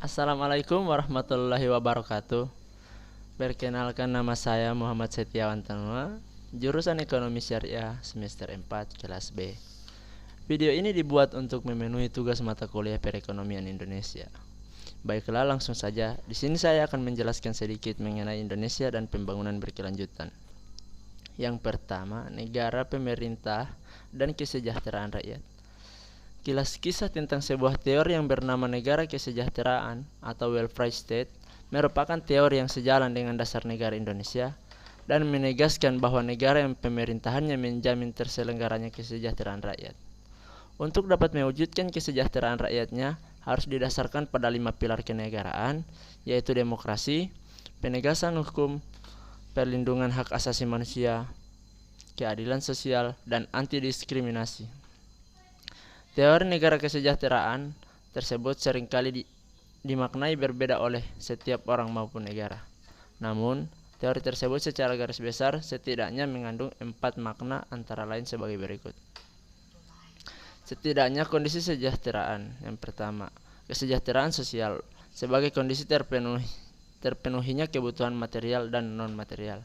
Assalamualaikum warahmatullahi wabarakatuh. Perkenalkan, nama saya Muhammad Setiawan Tanua, jurusan Ekonomi Syariah semester 4 kelas B. Video ini dibuat untuk memenuhi tugas mata kuliah Perekonomian Indonesia. Baiklah, langsung saja. Di sini saya akan menjelaskan sedikit mengenai Indonesia dan pembangunan berkelanjutan. Yang pertama, negara, pemerintah, dan kesejahteraan rakyat. Kilas kisah tentang sebuah teori yang bernama negara kesejahteraan atau welfare state merupakan teori yang sejalan dengan dasar negara Indonesia dan menegaskan bahwa negara yang pemerintahannya menjamin terselenggaranya kesejahteraan rakyat. Untuk dapat mewujudkan kesejahteraan rakyatnya harus didasarkan pada 5 pilar kenegaraan, yaitu demokrasi, penegasan hukum, perlindungan hak asasi manusia, keadilan sosial, dan anti diskriminasi. Teori negara kesejahteraan tersebut seringkali dimaknai berbeda oleh setiap orang maupun negara. Namun, teori tersebut secara garis besar setidaknya mengandung 4 makna, antara lain sebagai berikut. Setidaknya kondisi kesejahteraan. Yang pertama, kesejahteraan sosial sebagai kondisi terpenuhinya kebutuhan material dan non-material.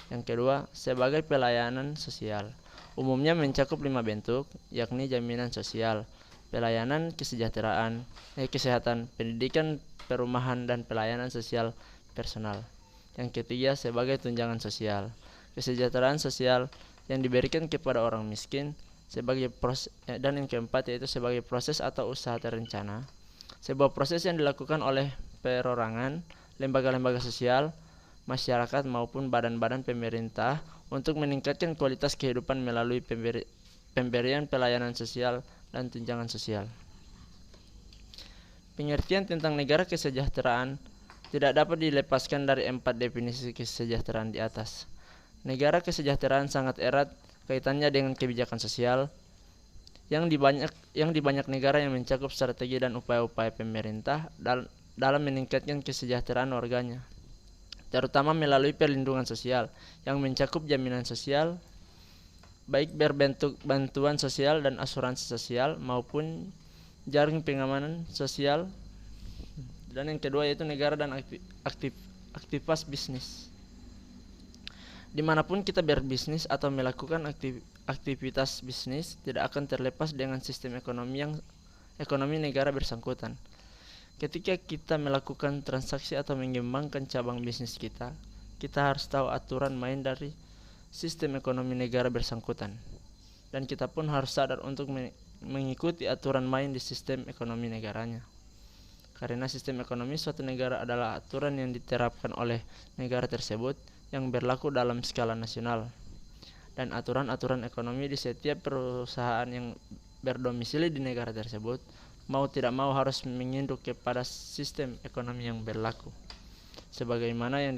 Yang kedua, sebagai pelayanan sosial. Umumnya mencakup 5 bentuk, yakni jaminan sosial, pelayanan kesejahteraan, kesehatan, pendidikan, perumahan, dan pelayanan sosial personal. Yang ketiga, sebagai tunjangan sosial. Kesejahteraan sosial yang diberikan kepada orang miskin, dan yang keempat yaitu sebagai proses atau usaha terencana. Sebuah proses yang dilakukan oleh perorangan, lembaga-lembaga sosial, masyarakat maupun badan-badan pemerintah untuk meningkatkan kualitas kehidupan melalui pemberian pelayanan sosial dan tunjangan sosial. Pengertian tentang negara kesejahteraan tidak dapat dilepaskan dari 4 definisi kesejahteraan di atas. Negara kesejahteraan sangat erat kaitannya dengan kebijakan sosial yang di banyak negara yang mencakup strategi dan upaya-upaya pemerintah dalam meningkatkan kesejahteraan warganya, terutama melalui perlindungan sosial yang mencakup jaminan sosial, baik berbentuk bantuan sosial dan asuransi sosial maupun jaring pengamanan sosial. Dan yang kedua yaitu negara dan aktivitas bisnis. Dimanapun kita berbisnis atau melakukan aktivitas bisnis, tidak akan terlepas dengan sistem ekonomi negara bersangkutan. Ketika kita melakukan transaksi atau mengembangkan cabang bisnis kita harus tahu aturan main dari sistem ekonomi negara bersangkutan. Dan kita pun harus sadar untuk mengikuti aturan main di sistem ekonomi negaranya. Karena sistem ekonomi suatu negara adalah aturan yang diterapkan oleh negara tersebut yang berlaku dalam skala nasional. Dan aturan-aturan ekonomi di setiap perusahaan yang berdomisili di negara tersebut mau tidak mau harus menginduk kepada sistem ekonomi yang berlaku. Sebagaimana yang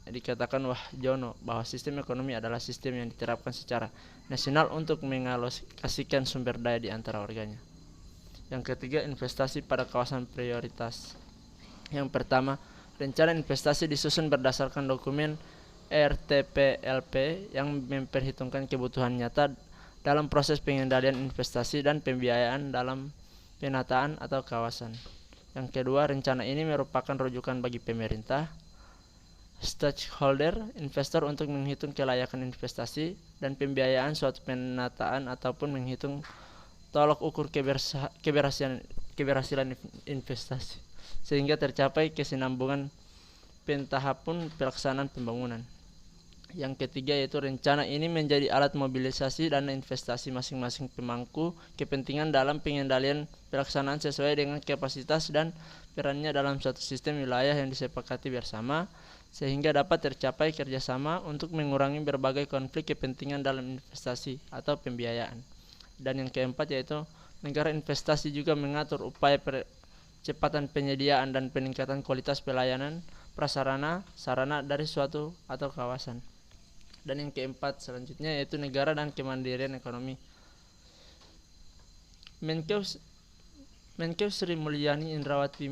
dikatakan Wahjono bahwa sistem ekonomi adalah sistem yang diterapkan secara nasional untuk mengalokasikan sumber daya di antara warganya. Yang ketiga, investasi pada kawasan prioritas. Yang pertama, rencana investasi disusun berdasarkan dokumen RTPLP yang memperhitungkan kebutuhan nyata dalam proses pengendalian investasi dan pembiayaan dalam penataan atau kawasan. Yang kedua, rencana ini merupakan rujukan bagi pemerintah, stakeholder, investor untuk menghitung kelayakan investasi dan pembiayaan suatu penataan ataupun menghitung tolok ukur keberhasilan investasi sehingga tercapai kesinambungan pentahapun pelaksanaan pembangunan. Yang ketiga yaitu rencana ini menjadi alat mobilisasi dana investasi masing-masing pemangku kepentingan dalam pengendalian pelaksanaan sesuai dengan kapasitas dan perannya dalam suatu sistem wilayah yang disepakati bersama sehingga dapat tercapai kerjasama untuk mengurangi berbagai konflik kepentingan dalam investasi atau pembiayaan. Dan yang keempat yaitu negara investasi juga mengatur upaya percepatan penyediaan dan peningkatan kualitas pelayanan prasarana sarana dari suatu atau kawasan. Dan yang keempat selanjutnya yaitu negara dan kemandirian ekonomi. Menkeu Sri Mulyani Indrawati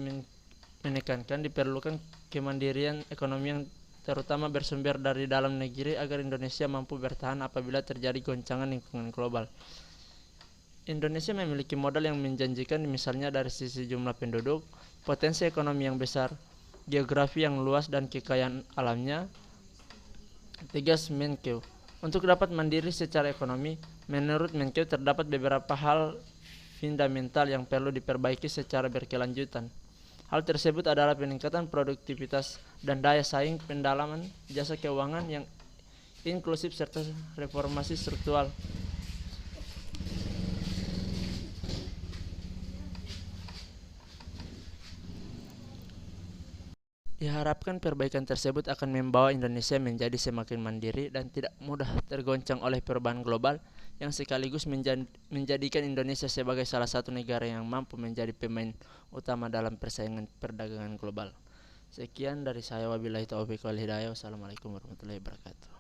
menekankan diperlukan kemandirian ekonomi yang terutama bersumber dari dalam negeri agar Indonesia mampu bertahan apabila terjadi goncangan lingkungan global. Indonesia memiliki modal yang menjanjikan, misalnya dari sisi jumlah penduduk, potensi ekonomi yang besar, geografi yang luas, dan kekayaan alamnya. Tegas Menkeu. Untuk dapat mandiri secara ekonomi, menurut Menkeu terdapat beberapa hal fundamental yang perlu diperbaiki secara berkelanjutan. Hal tersebut adalah peningkatan produktivitas dan daya saing, pendalaman jasa keuangan yang inklusif, serta reformasi struktural. Diharapkan perbaikan tersebut akan membawa Indonesia menjadi semakin mandiri dan tidak mudah tergoncang oleh perubahan global, yang sekaligus menjadikan Indonesia sebagai salah satu negara yang mampu menjadi pemain utama dalam persaingan perdagangan global. Sekian dari saya, wabillahi taufiq wal hidayah. Wassalamualaikum warahmatullahi wabarakatuh.